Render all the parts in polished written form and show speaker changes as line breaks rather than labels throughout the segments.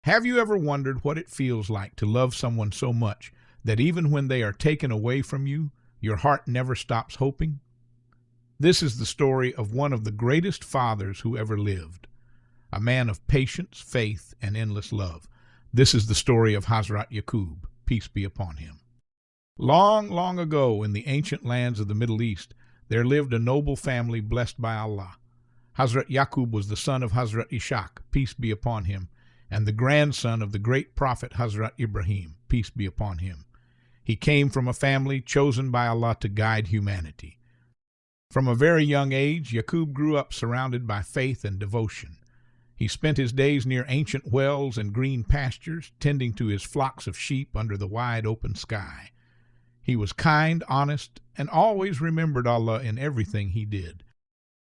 Have you ever wondered what it feels like to love someone so much that even when they are taken away from you, your heart never stops hoping? This is the story of one of the greatest fathers who ever lived, a man of patience, faith, and endless love. This is the story of Hazrat Yaqoob, peace be upon him. Long, long ago in the ancient lands of the Middle East, there lived a noble family blessed by Allah. Hazrat Yaqoob was the son of Hazrat Ishaq, peace be upon him, and the grandson of the great prophet Hazrat Ibrahim, peace be upon him. He came from a family chosen by Allah to guide humanity. From a very young age, Yaqoob grew up surrounded by faith and devotion. He spent his days near ancient wells and green pastures, tending to his flocks of sheep under the wide open sky. He was kind, honest, and always remembered Allah in everything he did.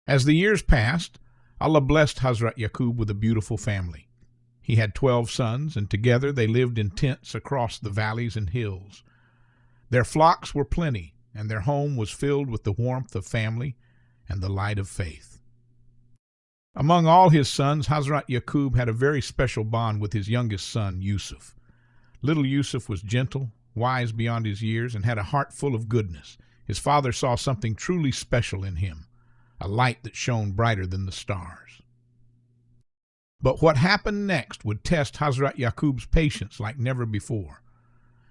As the years passed, Allah blessed Hazrat Yaqoob with a beautiful family. He had 12 sons, and together they lived in tents across the valleys and hills. Their flocks were plenty, and their home was filled with the warmth of family and the light of faith. Among all his sons, Hazrat Yaqoob had a very special bond with his youngest son, Yusuf. Little Yusuf was gentle, wise beyond his years, and had a heart full of goodness. His father saw something truly special in him, a light that shone brighter than the stars. But what happened next would test Hazrat Yaqoob's patience like never before.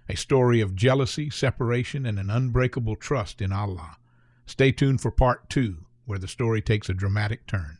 A story of jealousy, separation, and an unbreakable trust in Allah. Stay tuned for part 2, where the story takes a dramatic turn.